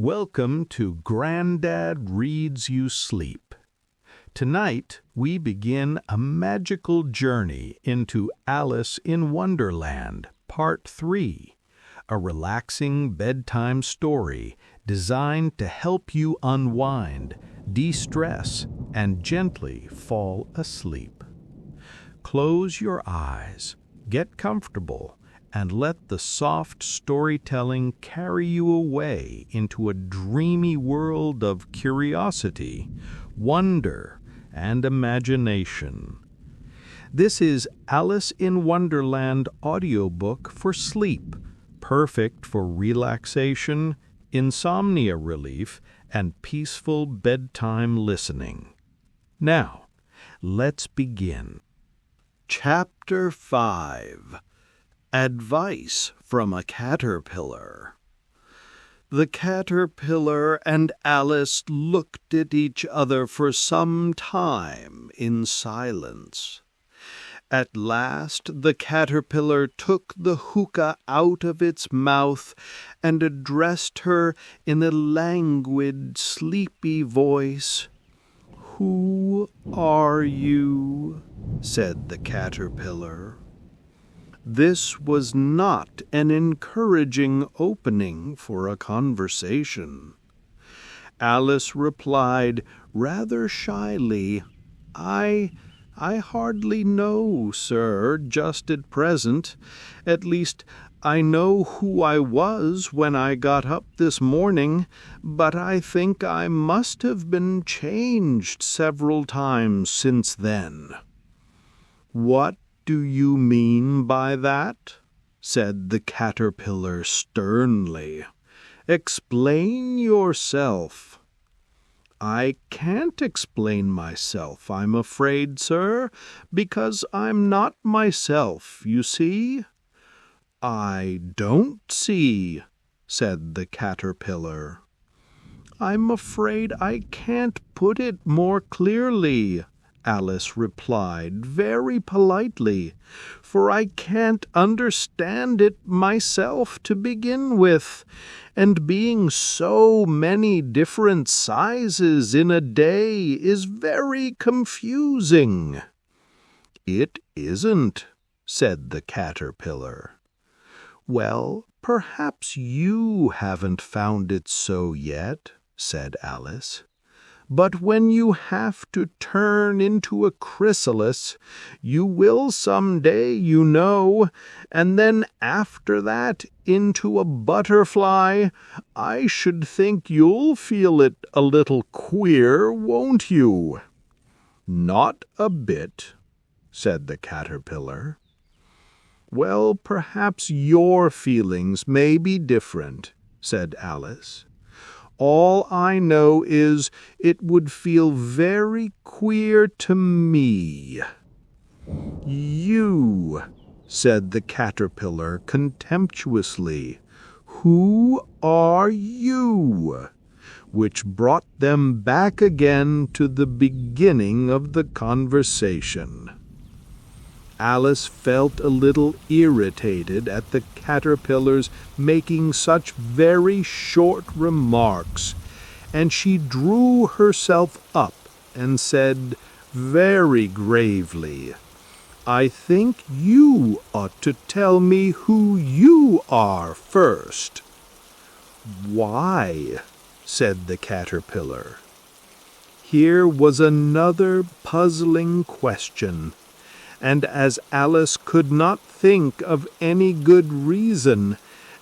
Welcome to Grandad Reads You Sleep. Tonight, we begin a magical journey into Alice in Wonderland, Part 3, a relaxing bedtime story designed to help you unwind, de-stress, and gently fall asleep. Close your eyes, get comfortable, and let the soft storytelling carry you away into a dreamy world of curiosity, wonder, and imagination. This is Alice in Wonderland audiobook for sleep, perfect for relaxation, insomnia relief, and peaceful bedtime listening. Now, let's begin. Chapter 5. Advice from a Caterpillar. The caterpillar and Alice looked at each other for some time in silence. At last the caterpillar took the hookah out of its mouth and addressed her in a languid, sleepy voice. "Who are you?" said the caterpillar. This was not an encouraging opening for a conversation. Alice replied rather shyly, I hardly know, sir, just at present. At least, I know who I was when I got up this morning, but I think I must have been changed several times since then." "What do you mean by that?" said the caterpillar sternly. "Explain yourself." "I can't explain myself, I'm afraid, sir, because I'm not myself, you see." "I don't see," said the caterpillar. "I'm afraid I can't put it more clearly," Alice replied very politely, "for I can't understand it myself to begin with, and being so many different sizes in a day is very confusing." "It isn't," said the caterpillar. "Well, perhaps you haven't found it so yet," said Alice. "But when you have to turn into a chrysalis, you will some day, you know, and then after that into a butterfly, I should think you'll feel it a little queer, won't you?" "Not a bit," said the caterpillar. "Well, perhaps your feelings may be different," said Alice. "All I know is it would feel very queer to me." "You," said the caterpillar contemptuously. "Who are you?" Which brought them back again to the beginning of the conversation. Alice felt a little irritated at the caterpillar's making such very short remarks, and she drew herself up and said very gravely, "I think you ought to tell me who you are first." "Why?" said the caterpillar. Here was another puzzling question, and as Alice could not think of any good reason,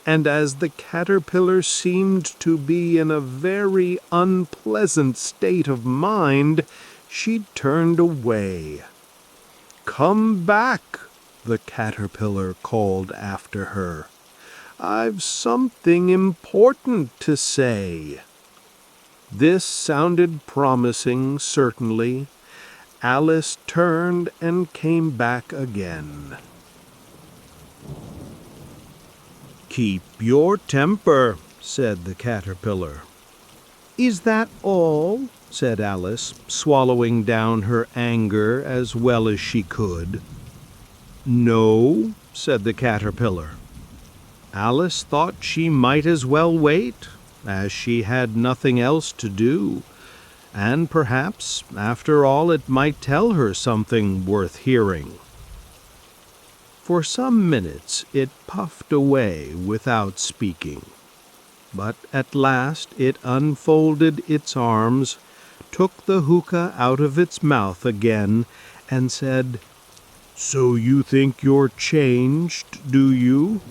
and as the caterpillar seemed to be in a very unpleasant state of mind, she turned away. "Come back," the caterpillar called after her. "I've something important to say." This sounded promising, certainly. Alice turned and came back again. "Keep your temper," said the caterpillar. "Is that all?" said Alice, swallowing down her anger as well as she could. "No," said the caterpillar. Alice thought she might as well wait. as she had nothing else to do, and perhaps, after all, it might tell her something worth hearing. For some minutes it puffed away without speaking, but at last it unfolded its arms, took the hookah out of its mouth again, and said, "So you think you're changed, do you?"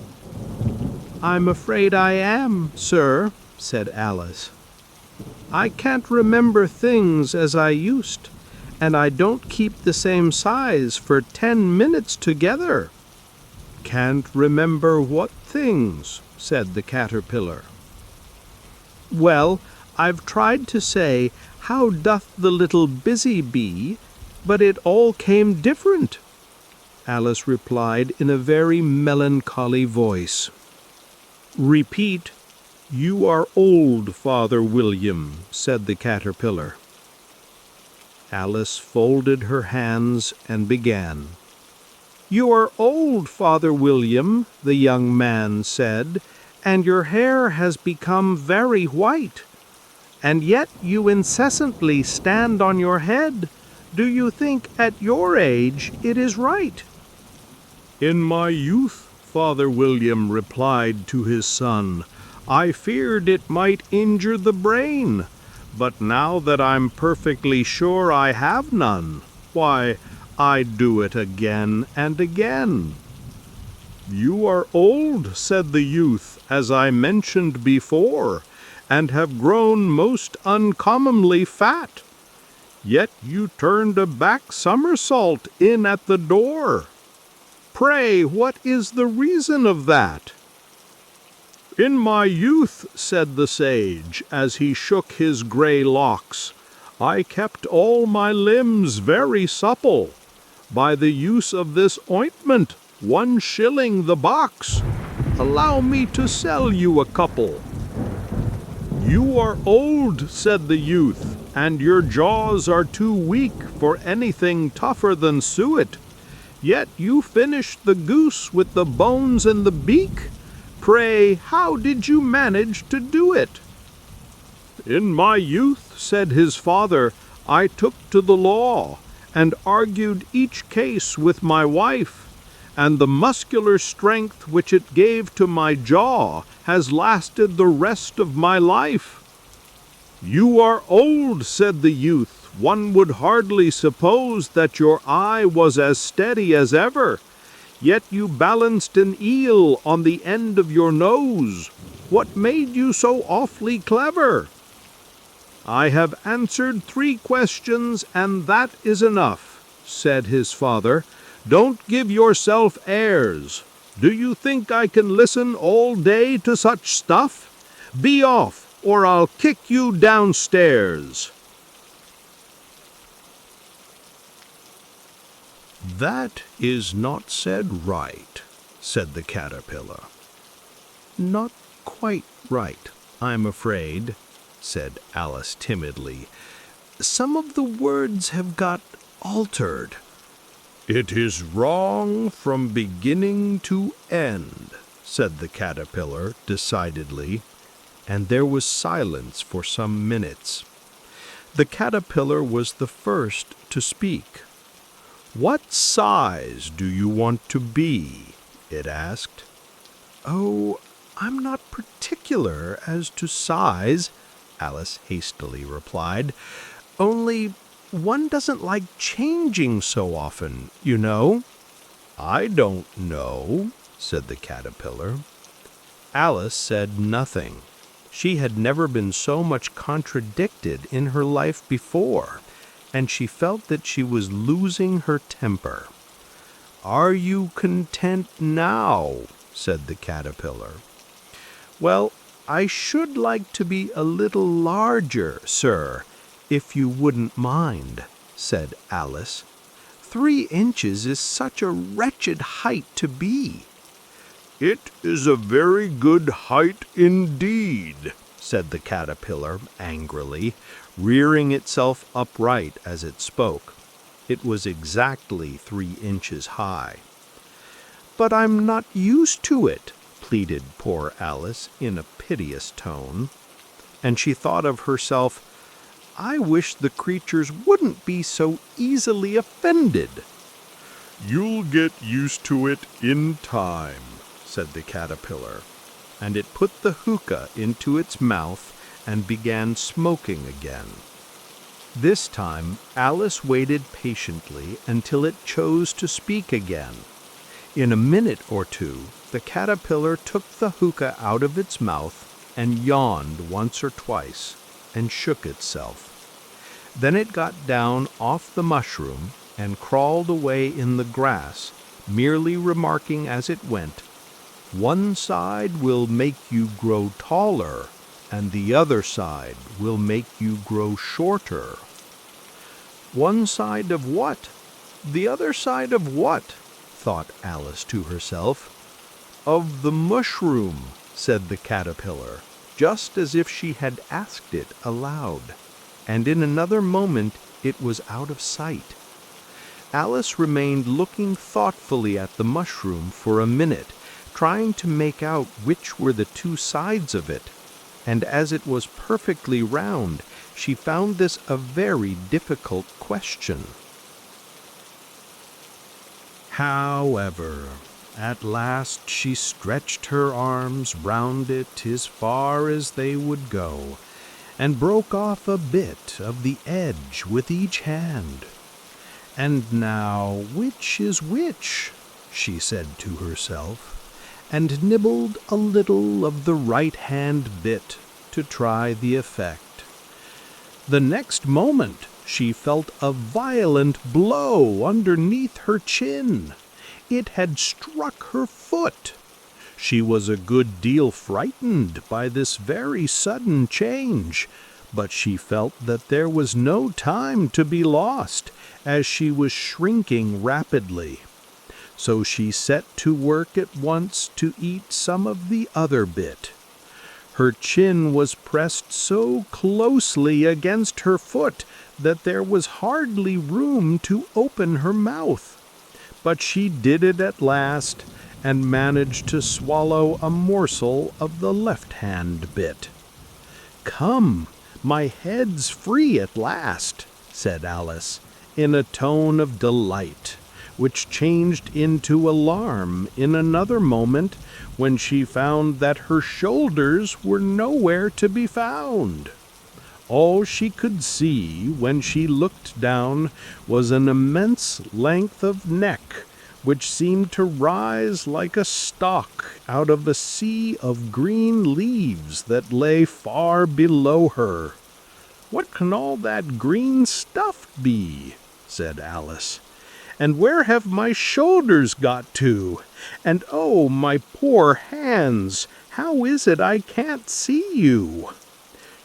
"I'm afraid I am, sir," said Alice. "I can't remember things as I used, and I don't keep the same size for 10 minutes together." "Can't remember what things?" said the caterpillar. "Well, I've tried to say, 'How doth the little busy bee?' but it all came different," Alice replied in a very melancholy voice. "Repeat, 'You are old, Father William,'" said the caterpillar. Alice folded her hands and began. "You are old, Father William," the young man said, "and your hair has become very white. And yet you incessantly stand on your head. Do you think at your age it is right?" "In my youth," Father William replied to his son, "I feared it might injure the brain. But now that I'm perfectly sure I have none, why, I do it again and again." "You are old," said the youth, "as I mentioned before, and have grown most uncommonly fat. Yet you turned a back somersault in at the door. Pray, what is the reason of that?" "In my youth," said the sage, as he shook his grey locks, "I kept all my limbs very supple. By the use of this ointment, 1 shilling the box. Allow me to sell you a couple." "You are old," said the youth, "and your jaws are too weak for anything tougher than suet. Yet you finished the goose with the bones and the beak. Pray, how did you manage to do it?" "In my youth," said his father, "I took to the law, and argued each case with my wife, and the muscular strength which it gave to my jaw has lasted the rest of my life." "You are old," said the youth. "One would hardly suppose that your eye was as steady as ever. Yet you balanced an eel on the end of your nose. What made you so awfully clever?" "I have answered 3 questions, and that is enough," said his father. "Don't give yourself airs. Do you think I can listen all day to such stuff? Be off, or I'll kick you downstairs." "That is not said right," said the caterpillar. "Not quite right, I'm afraid," said Alice timidly. "Some of the words have got altered." "It is wrong from beginning to end," said the caterpillar decidedly, and there was silence for some minutes. The caterpillar was the first to speak. "What size do you want to be?" it asked. "Oh, I'm not particular as to size," Alice hastily replied. "Only one doesn't like changing so often, you know." "I don't know," said the caterpillar. Alice said nothing. She had never been so much contradicted in her life before, and she felt that she was losing her temper. "Are you content now?" said the caterpillar. "Well, I should like to be a little larger, sir, if you wouldn't mind," said Alice. 3 inches is such a wretched height to be." "It is a very good height indeed," said the caterpillar angrily, rearing itself upright as it spoke. It was exactly 3 inches high. "But I'm not used to it," pleaded poor Alice in a piteous tone. and she thought of herself, "I wish the creatures wouldn't be so easily offended." "You'll get used to it in time," said the caterpillar, and it put the hookah into its mouth and began smoking again. This time Alice waited patiently until it chose to speak again. In a minute or two, the caterpillar took the hookah out of its mouth and yawned once or twice and shook itself. Then it got down off the mushroom and crawled away in the grass, merely remarking as it went, "One side will make you grow taller, and the other side will make you grow shorter." "One side of what? The other side of what?" thought Alice to herself. "Of the mushroom," said the caterpillar, just as if she had asked it aloud, and in another moment it was out of sight. Alice remained looking thoughtfully at the mushroom for a minute, trying to make out which were the two sides of it, and as it was perfectly round, she found this a very difficult question. However, at last she stretched her arms round it as far as they would go, and broke off a bit of the edge with each hand. "And now, which is which?" she said to herself, and nibbled a little of the right-hand bit to try the effect. The next moment she felt a violent blow underneath her chin. It had struck her foot. She was a good deal frightened by this very sudden change, but she felt that there was no time to be lost, as she was shrinking rapidly. So she set to work at once to eat some of the other bit. Her chin was pressed so closely against her foot that there was hardly room to open her mouth. But she did it at last, and managed to swallow a morsel of the left-hand bit. "Come, my head's free at last," said Alice, in a tone of delight, which changed into alarm in another moment when she found that her shoulders were nowhere to be found. All she could see when she looked down was an immense length of neck, which seemed to rise like a stalk out of a sea of green leaves that lay far below her. "What can all that green stuff be?" said Alice. "And where have my shoulders got to? And oh, my poor hands, how is it I can't see you?"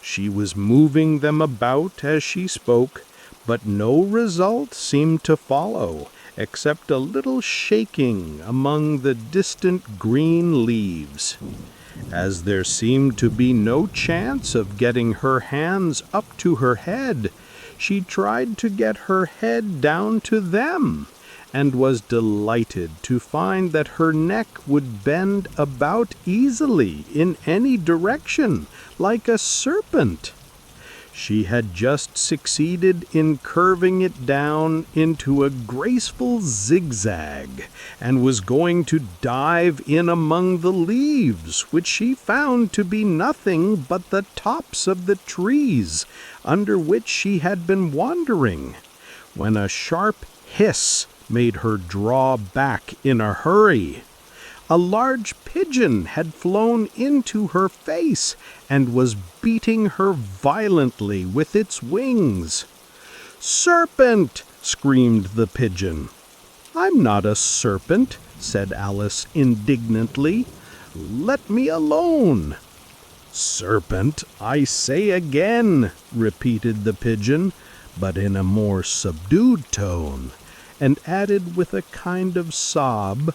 She was moving them about as she spoke, but no result seemed to follow, except a little shaking among the distant green leaves. As there seemed to be no chance of getting her hands up to her head, she tried to get her head down to them, and was delighted to find that her neck would bend about easily in any direction, like a serpent. She had just succeeded in curving it down into a graceful zigzag, and was going to dive in among the leaves, which she found to be nothing but the tops of the trees under which she had been wandering, when a sharp hiss made her draw back in a hurry. A large pigeon had flown into her face and was beating her violently with its wings. "Serpent!" screamed the pigeon. "I'm not a serpent," said Alice indignantly. "Let me alone." "Serpent, I say again," repeated the pigeon, but in a more subdued tone, and added with a kind of sob,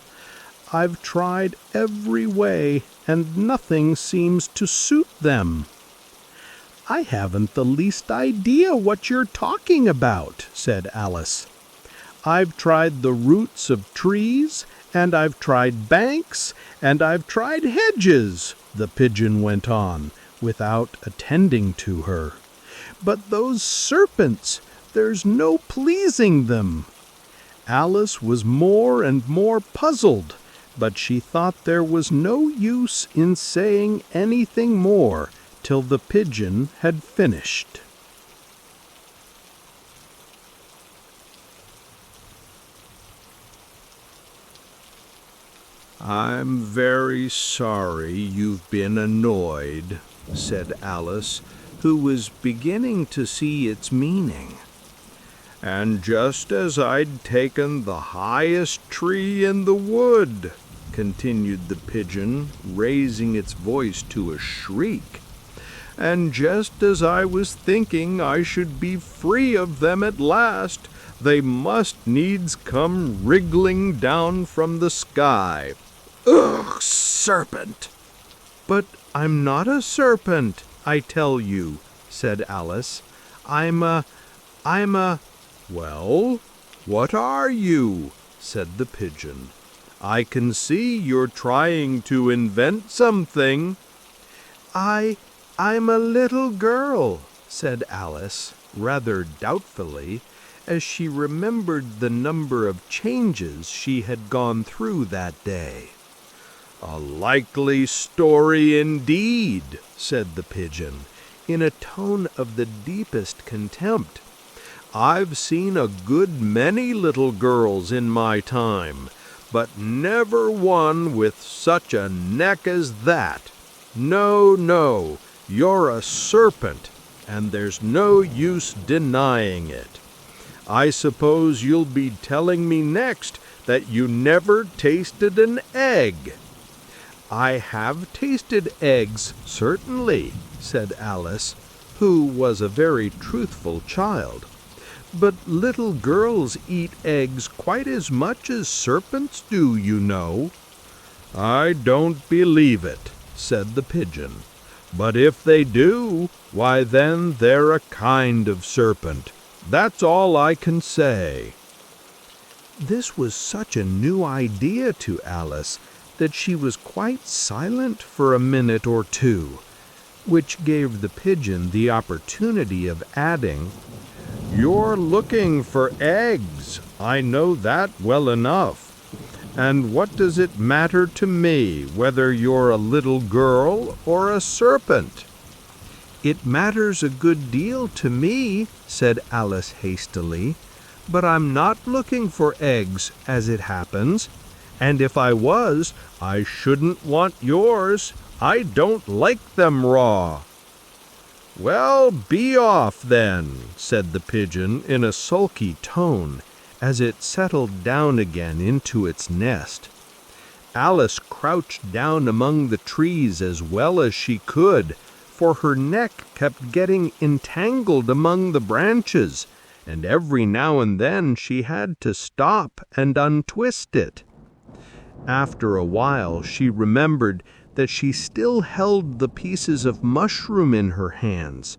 "I've tried every way, and nothing seems to suit them." "I haven't the least idea what you're talking about," said Alice. "I've tried the roots of trees, and I've tried banks, and I've tried hedges," the pigeon went on, without attending to her. "But those serpents, there's no pleasing them." Alice was more and more puzzled, but she thought there was no use in saying anything more till the pigeon had finished. "I'm very sorry you've been annoyed," said Alice, who was beginning to see its meaning. "And just as I'd taken the highest tree in the wood," continued the pigeon, raising its voice to a shriek, "and just as I was thinking I should be free of them at last, they must needs come wriggling down from the sky. Ugh, serpent!" "But I'm not a serpent, I tell you," said Alice. I'm a... "Well, what are you?" said the pigeon. "I can see you're trying to invent something." I'm a little girl," said Alice, rather doubtfully, as she remembered the number of changes she had gone through that day. "A likely story indeed," said the pigeon, in a tone of the deepest contempt. "I've seen a good many little girls in my time, but never one with such a neck as that. No, no, you're a serpent, and there's no use denying it. I suppose you'll be telling me next that you never tasted an egg." "I have tasted eggs, certainly," said Alice, who was a very truthful child. "But little girls eat eggs quite as much as serpents do, you know." "I don't believe it," said the pigeon. "But if they do, why then they're a kind of serpent. That's all I can say." This was such a new idea to Alice that she was quite silent for a minute or two, which gave the pigeon the opportunity of adding, "You're looking for eggs, I know that well enough. And what does it matter to me whether you're a little girl or a serpent?" "It matters a good deal to me," said Alice hastily, "but I'm not looking for eggs, as it happens. And if I was, I shouldn't want yours. I don't like them raw." "Well, be off then," said the pigeon in a sulky tone, as it settled down again into its nest. Alice crouched down among the trees as well as she could, for her neck kept getting entangled among the branches, and every now and then she had to stop and untwist it. After a while she remembered that she still held the pieces of mushroom in her hands,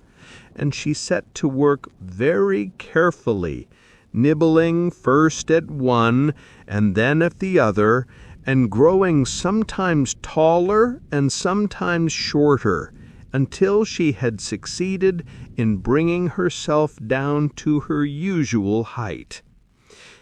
and she set to work very carefully, nibbling first at one and then at the other, and growing sometimes taller and sometimes shorter, until she had succeeded in bringing herself down to her usual height.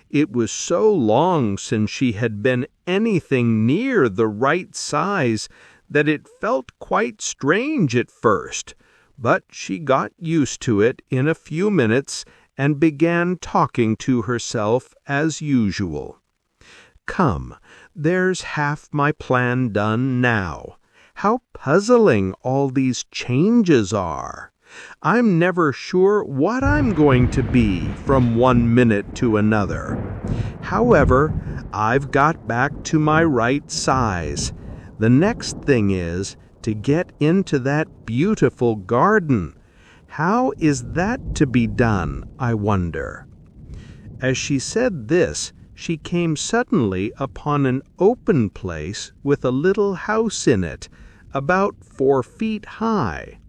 It was so long since she had been anything near the right size that it felt quite strange at first, but she got used to it in a few minutes and began talking to herself as usual. "Come, there's half my plan done now. How puzzling all these changes are! I'm never sure what I'm going to be from one minute to another. However, I've got back to my right size. The next thing is to get into that beautiful garden. How is that to be done, I wonder?" As she said this, she came suddenly upon an open place with a little house in it, about 4 feet high.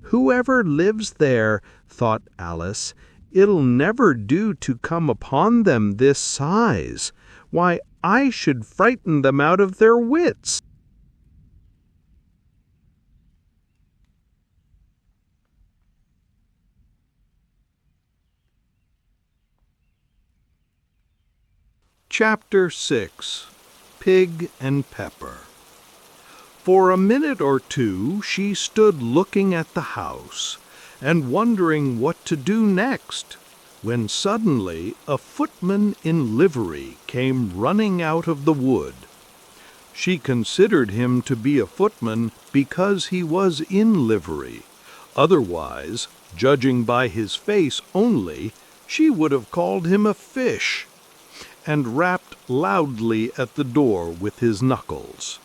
"Whoever lives there," thought Alice, "it'll never do to come upon them this size. Why, I should frighten them out of their wits." Chapter 6. Pig and Pepper. For a minute or two she stood looking at the house and wondering what to do next, when suddenly a footman in livery came running out of the wood. She considered him to be a footman because he was in livery. Otherwise, judging by his face only, she would have called him a fish, and rapped loudly at the door with his knuckles.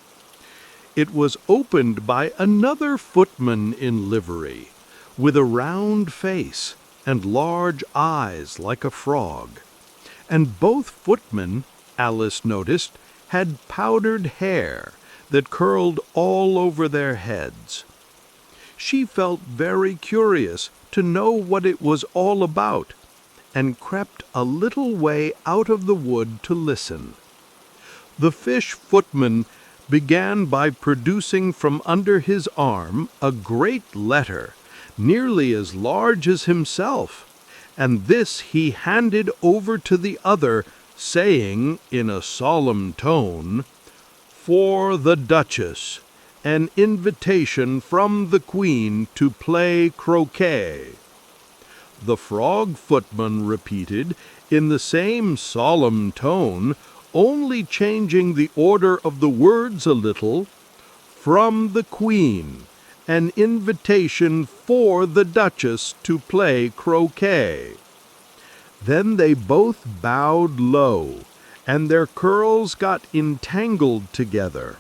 It was opened by another footman in livery, with a round face and large eyes like a frog. And both footmen, Alice noticed, had powdered hair that curled all over their heads. She felt very curious to know what it was all about, and crept a little way out of the wood to listen. The fish footman began by producing from under his arm a great letter, nearly as large as himself, and this he handed over to the other, saying in a solemn tone, "For the Duchess, an invitation from the Queen to play croquet." The frog footman repeated, in the same solemn tone, only changing the order of the words a little, "From the Queen, an invitation for the Duchess to play croquet." Then they both bowed low, and their curls got entangled together.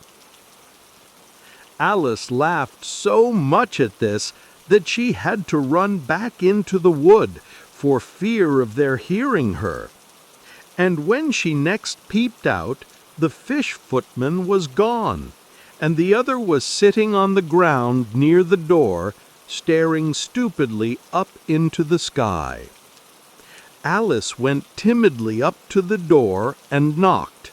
Alice laughed so much at this that she had to run back into the wood for fear of their hearing her. And when she next peeped out, the fish footman was gone, and the other was sitting on the ground near the door, staring stupidly up into the sky. Alice went timidly up to the door and knocked.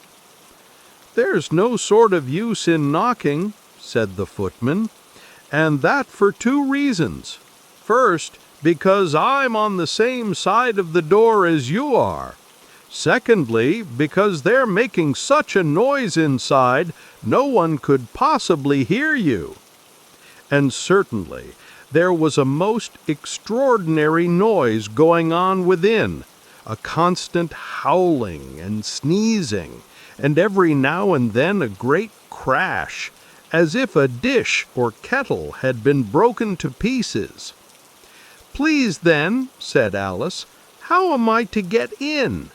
"There's no sort of use in knocking," said the footman, "and that for two reasons. First, because I'm on the same side of the door as you are. Secondly, because they're making such a noise inside, no one could possibly hear you." And certainly there was a most extraordinary noise going on within, a constant howling and sneezing, and every now and then a great crash, as if a dish or kettle had been broken to pieces. "Please, then," said Alice, "how am I to get in?"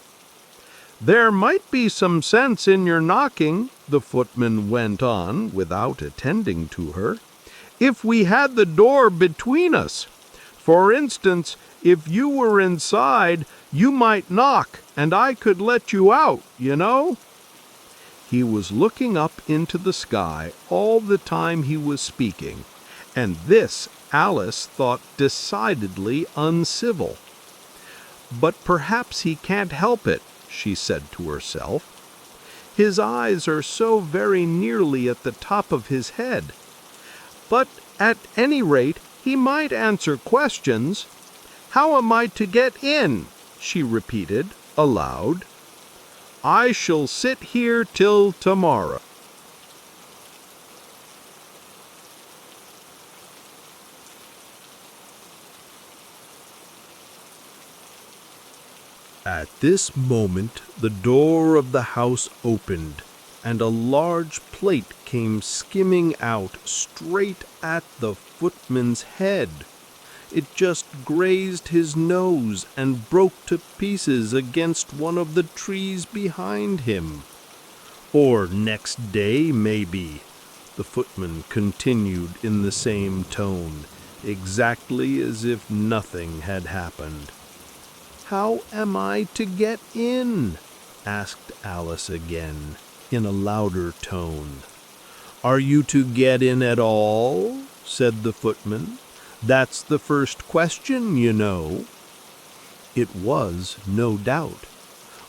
"There might be some sense in your knocking," the footman went on, without attending to her, "if we had the door between us. For instance, if you were inside, you might knock, and I could let you out, you know." He was looking up into the sky all the time he was speaking, and this Alice thought decidedly uncivil. "But perhaps he can't help it," she said to herself. "His eyes are so very nearly at the top of his head. But at any rate he might answer questions. How am I to get in?" she repeated aloud. "I shall sit here till tomorrow." At this moment the door of the house opened, and a large plate came skimming out straight at the footman's head. It just grazed his nose and broke to pieces against one of the trees behind him. "Or next day, maybe," the footman continued in the same tone, exactly as if nothing had happened. "How am I to get in?" asked Alice again, in a louder tone. "Are you to get in at all?" said the footman. "That's the first question, you know." It was, no doubt,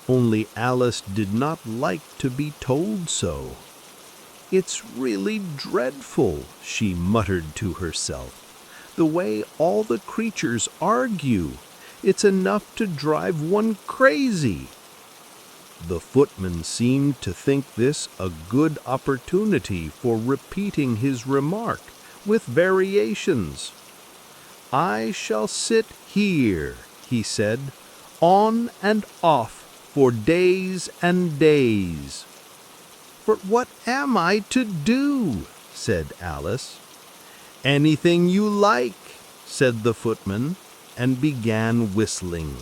only Alice did not like to be told so. "It's really dreadful," she muttered to herself, "the way all the creatures argue. It's enough to drive one crazy." The footman seemed to think this a good opportunity for repeating his remark with variations. "I shall sit here," he said, "on and off for days and days." "But what am I to do?" said Alice. "Anything you like," said the footman, and began whistling.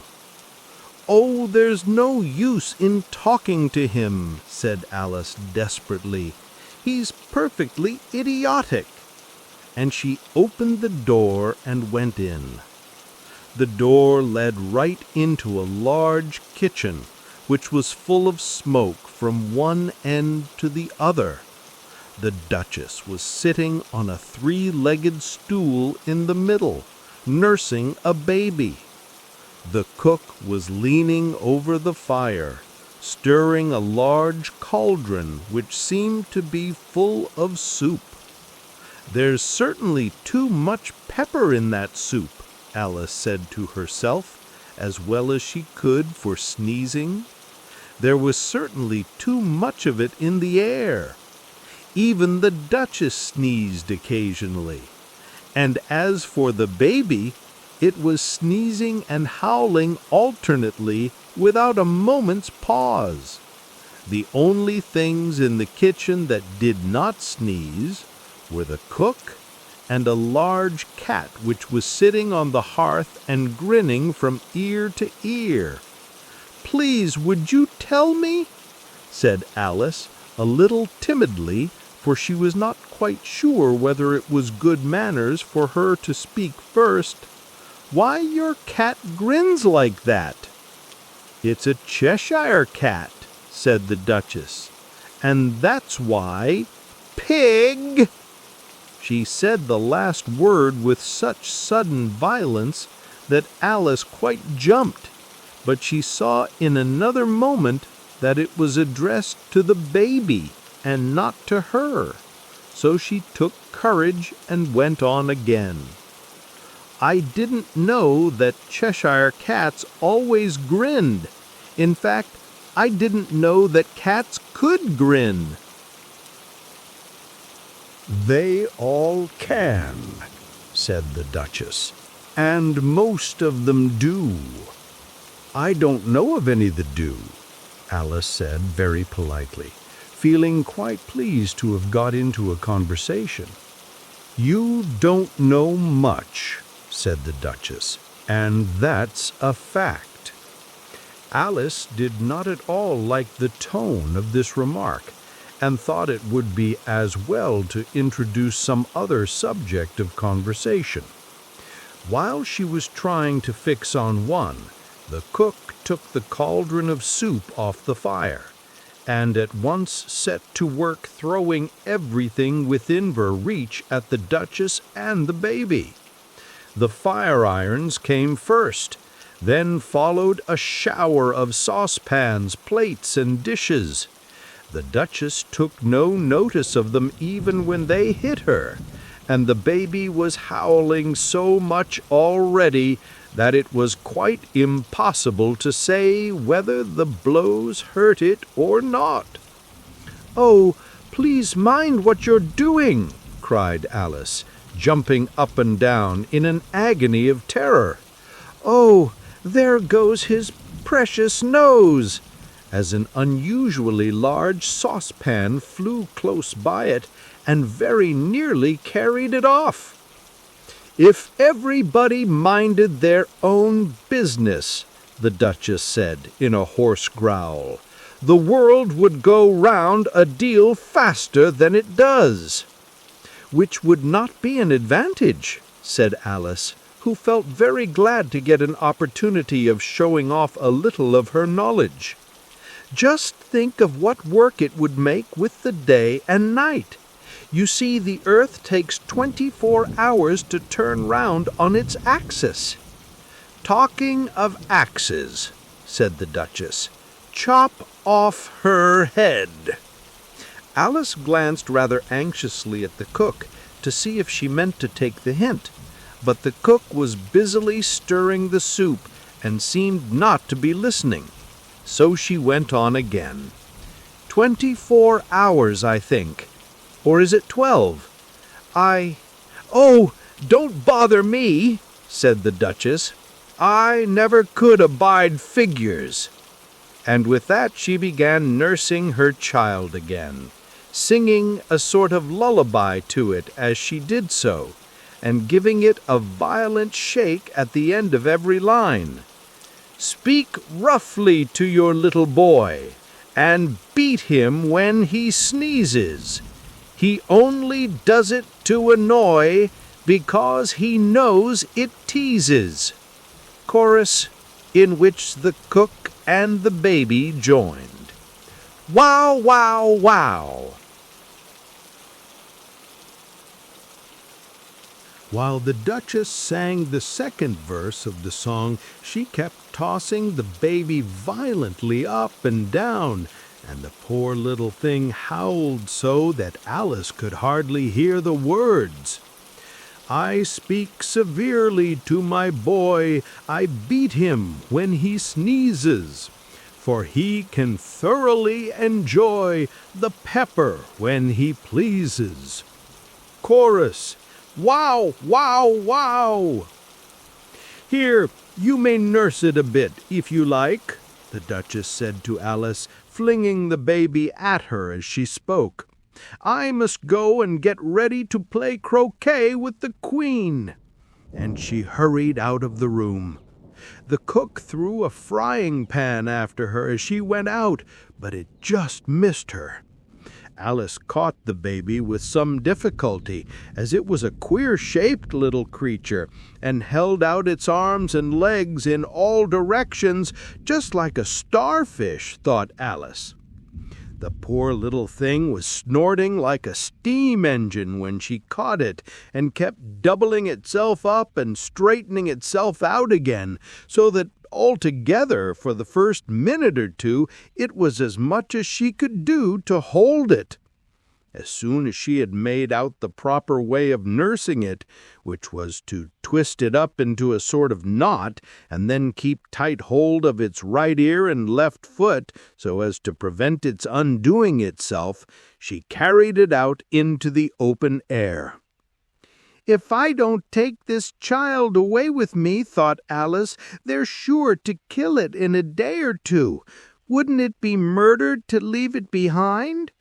"Oh, there's no use in talking to him," said Alice desperately. "He's perfectly idiotic." And she opened the door and went in. The door led right into a large kitchen, which was full of smoke from one end to the other. The Duchess was sitting on a three-legged stool in the middle, nursing a baby. The cook was leaning over the fire, stirring a large cauldron which seemed to be full of soup. "There's certainly too much pepper in that soup," Alice said to herself, as well as she could for sneezing. There was certainly too much of it in the air. Even the Duchess sneezed occasionally. And as for the baby, it was sneezing and howling alternately without a moment's pause. The only things in the kitchen that did not sneeze were the cook and a large cat which was sitting on the hearth and grinning from ear to ear. "Please, would you tell me?" said Alice, a little timidly, for she was not quite sure whether it was good manners for her to speak first. "Why your cat grins like that?" "It's a Cheshire cat," said the Duchess, "and that's why—" "Pig!" She said the last word with such sudden violence that Alice quite jumped, but she saw in another moment that it was addressed to the baby and not to her, so she took courage and went on again. "I didn't know that Cheshire cats always grinned. In fact, I didn't know that cats could grin." "They all can," said the Duchess, "and most of them do." "I don't know of any that do," Alice said very politely, feeling quite pleased to have got into a conversation. "You don't know much," said the Duchess, "and that's a fact." Alice did not at all like the tone of this remark, and thought it would be as well to introduce some other subject of conversation. While she was trying to fix on one, the cook took the cauldron of soup off the fire, and at once set to work throwing everything within her reach at the Duchess and the baby. The fire irons came first, then followed a shower of saucepans, plates, and dishes. The Duchess took no notice of them even when they hit her, and the baby was howling so much already that it was quite impossible to say whether the blows hurt it or not. "Oh, please mind what you're doing," cried Alice, jumping up and down in an agony of terror. "Oh, there goes his precious nose!" as an unusually large saucepan flew close by it and very nearly carried it off. "If everybody minded their own business," the Duchess said in a hoarse growl, "the world would go round a deal faster than it does." "Which would not be an advantage," said Alice, who felt very glad to get an opportunity of showing off a little of her knowledge. "Just think of what work it would make with the day and night. You see, the earth takes 24 hours to turn round on its axis." "Talking of axes," said the Duchess, "chop off her head." Alice glanced rather anxiously at the cook to see if she meant to take the hint, but the cook was busily stirring the soup and seemed not to be listening. So she went on again. 24 hours, I think. Or is it 12? Oh, don't bother me, said the Duchess. I never could abide figures. And with that she began nursing her child again, singing a sort of lullaby to it as she did so, and giving it a violent shake at the end of every line. Speak roughly to your little boy, and beat him when he sneezes. He only does it to annoy, because he knows it teases. Chorus, in which the cook and the baby joined. Wow, wow, wow! While the Duchess sang the second verse of the song, she kept tossing the baby violently up and down, and the poor little thing howled so that Alice could hardly hear the words. I speak severely to my boy, I beat him when he sneezes, for he can thoroughly enjoy the pepper when he pleases. Chorus, wow, wow, wow! Here, you may nurse it a bit, if you like, the Duchess said to Alice, flinging the baby at her as she spoke. I must go and get ready to play croquet with the Queen. And she hurried out of the room. The cook threw a frying pan after her as she went out, but it just missed her. Alice caught the baby with some difficulty, as it was a queer-shaped little creature, and held out its arms and legs in all directions, just like a starfish, thought Alice. The poor little thing was snorting like a steam engine when she caught it, and kept doubling itself up and straightening itself out again, so that altogether, for the first minute or two, it was as much as she could do to hold it. As soon as she had made out the proper way of nursing it, which was to twist it up into a sort of knot, and then keep tight hold of its right ear and left foot, so as to prevent its undoing itself, she carried it out into the open air. If I don't take this child away with me, thought Alice, they're sure to kill it in a day or two. Wouldn't it be murder to leave it behind?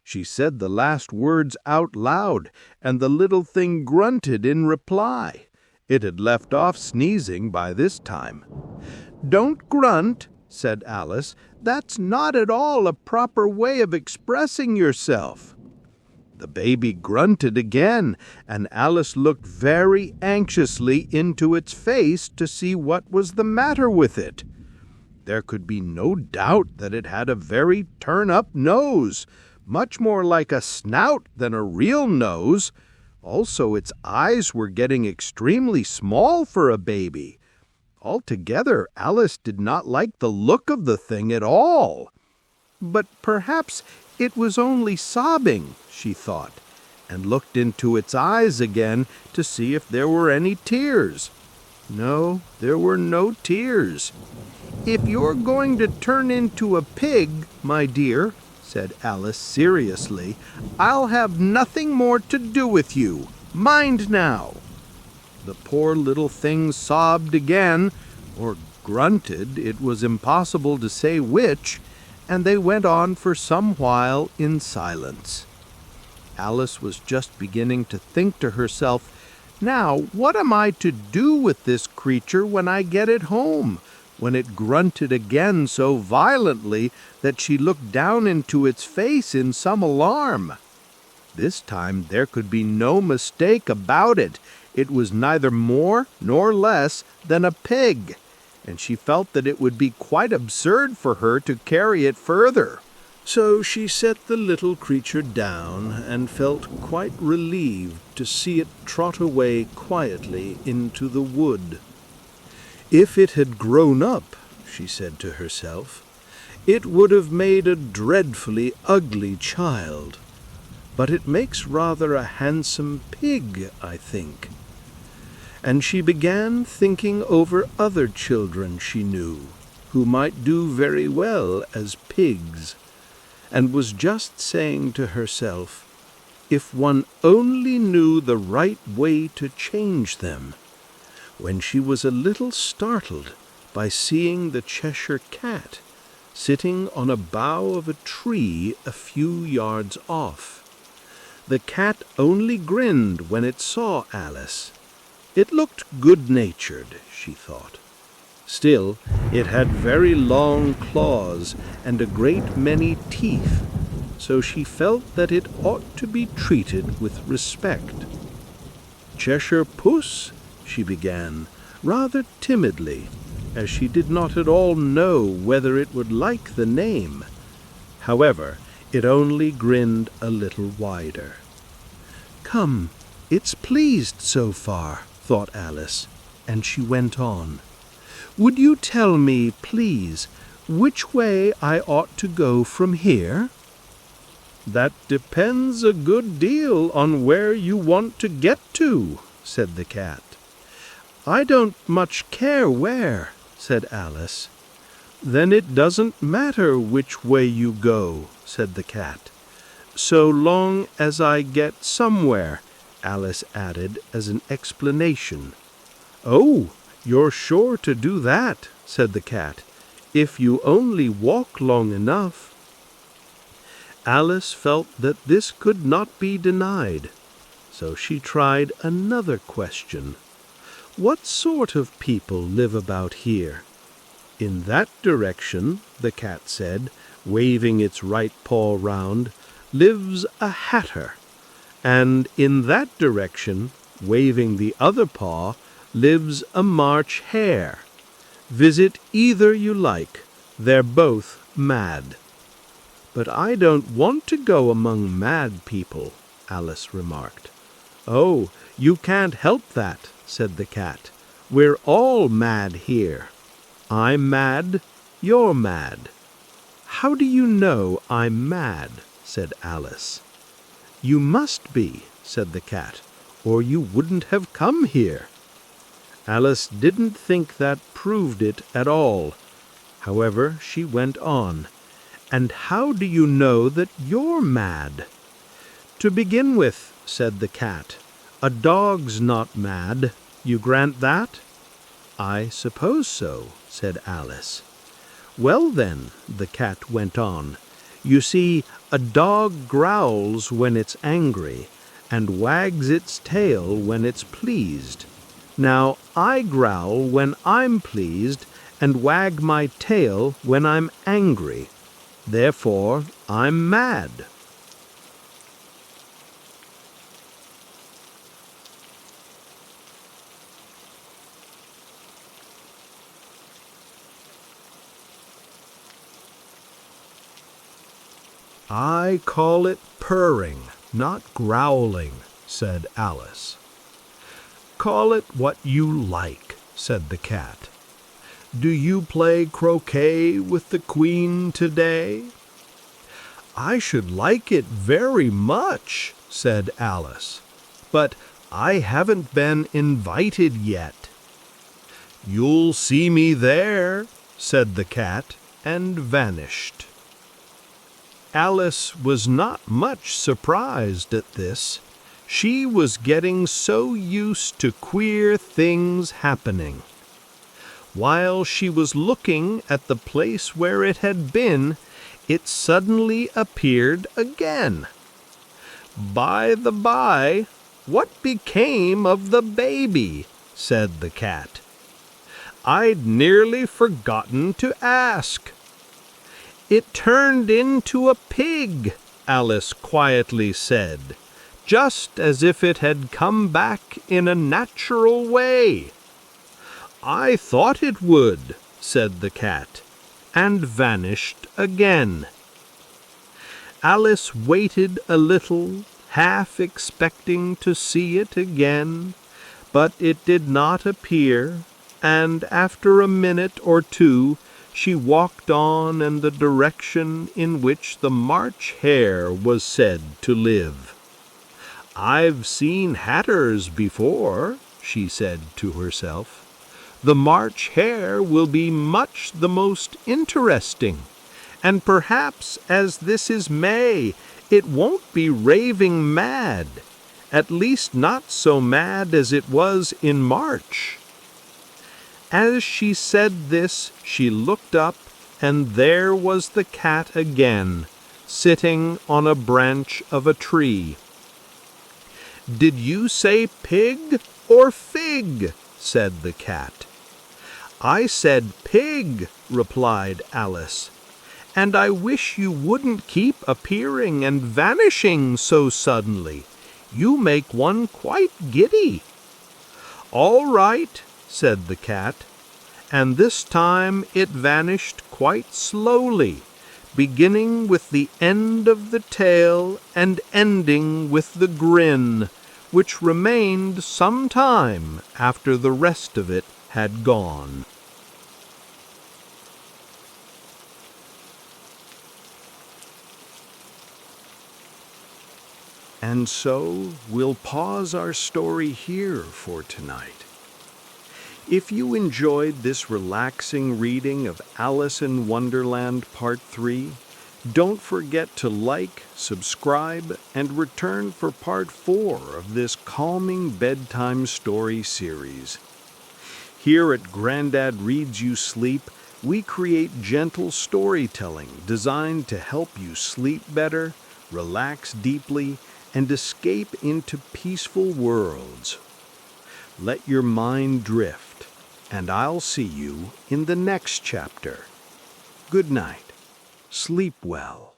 She said the last words out loud, and the little thing grunted in reply. It had left off sneezing by this time. Don't grunt, said Alice. That's not at all a proper way of expressing yourself. The baby grunted again, and Alice looked very anxiously into its face to see what was the matter with it. There could be no doubt that it had a very turn-up nose, much more like a snout than a real nose. Also, its eyes were getting extremely small for a baby. Altogether, Alice did not like the look of the thing at all. But perhaps it was only sobbing, she thought, and looked into its eyes again to see if there were any tears. No, there were no tears. If you're going to turn into a pig, my dear, said Alice seriously, I'll have nothing more to do with you. Mind now. The poor little thing sobbed again, or grunted, it was impossible to say which, and they went on for some while in silence. Alice was just beginning to think to herself, now, what am I to do with this creature when I get it home? When it grunted again so violently that she looked down into its face in some alarm. This time there could be no mistake about it. It was neither more nor less than a pig, and she felt that it would be quite absurd for her to carry it further. So she set the little creature down and felt quite relieved to see it trot away quietly into the wood. If it had grown up, she said to herself, it would have made a dreadfully ugly child. But it makes rather a handsome pig, I think. And she began thinking over other children she knew, who might do very well as pigs, and was just saying to herself, if one only knew the right way to change them, when she was a little startled by seeing the Cheshire Cat sitting on a bough of a tree a few yards off. The cat only grinned when it saw Alice. It looked good-natured, she thought. Still, it had very long claws and a great many teeth, so she felt that it ought to be treated with respect. Cheshire Puss, she began, rather timidly, as she did not at all know whether it would like the name. However, it only grinned a little wider. "Come, it's pleased so far," thought Alice, and she went on. "Would you tell me, please, which way I ought to go from here?" "That depends a good deal on where you want to get to," said the cat. "I don't much care where," said Alice. "Then it doesn't matter which way you go," said the cat. "So long as I get somewhere," Alice added as an explanation. "Oh, you're sure to do that," said the cat, "if you only walk long enough." Alice felt that this could not be denied, so she tried another question. "What sort of people live about here?" "In that direction," the cat said, waving its right paw round, "lives a hatter, and in that direction, waving the other paw, lives a March hare. Visit either you like. They're both mad." "But I don't want to go among mad people," Alice remarked. "Oh, you can't help that," said the cat. "We're all mad here. I'm mad, you're mad." "How do you know I'm mad?" said Alice. "You must be," said the cat, "or you wouldn't have come here." Alice didn't think that proved it at all. However, she went on. "And how do you know that you're mad?" "To begin with," said the cat, "a dog's not mad. You grant that?" "I suppose so," said Alice. "Well then," the cat went on, "you see, a dog growls when it's angry, and wags its tail when it's pleased. Now, I growl when I'm pleased, and wag my tail when I'm angry. Therefore, I'm mad." "I call it purring, not growling," said Alice. "Call it what you like," said the cat. "Do you play croquet with the Queen today?" "I should like it very much," said Alice, "but I haven't been invited yet." "You'll see me there," said the cat, and vanished. Alice was not much surprised at this. She was getting so used to queer things happening. While she was looking at the place where it had been, it suddenly appeared again. "By the by, what became of the baby?" said the cat. "I'd nearly forgotten to ask." "It turned into a pig," Alice quietly said, "just as if it had come back in a natural way." "I thought it would," said the cat, and vanished again. Alice waited a little, half expecting to see it again, but it did not appear, and after a minute or two she walked on in the direction in which the March hare was said to live. "I've seen hatters before," she said to herself, The March hare will be much the most interesting, and perhaps as this is May, it won't be raving mad, at least not so mad as it was in March." As she said this, she looked up, and there was the cat again, sitting on a branch of a tree. "Did you say pig or fig?" said the cat. "I said pig," replied Alice, "and I wish you wouldn't keep appearing and vanishing so suddenly. You make one quite giddy." "All right," said the cat, and this time it vanished quite slowly, beginning with the end of the tail and ending with the grin, which remained some time after the rest of it had gone. And so we'll pause our story here for tonight. If you enjoyed this relaxing reading of Alice in Wonderland Part 3, don't forget to like, subscribe, and return for Part 4 of this calming bedtime story series. Here at Grandad Reads You Sleep, we create gentle storytelling designed to help you sleep better, relax deeply, and escape into peaceful worlds. Let your mind drift, and I'll see you in the next chapter. Good night. Sleep well.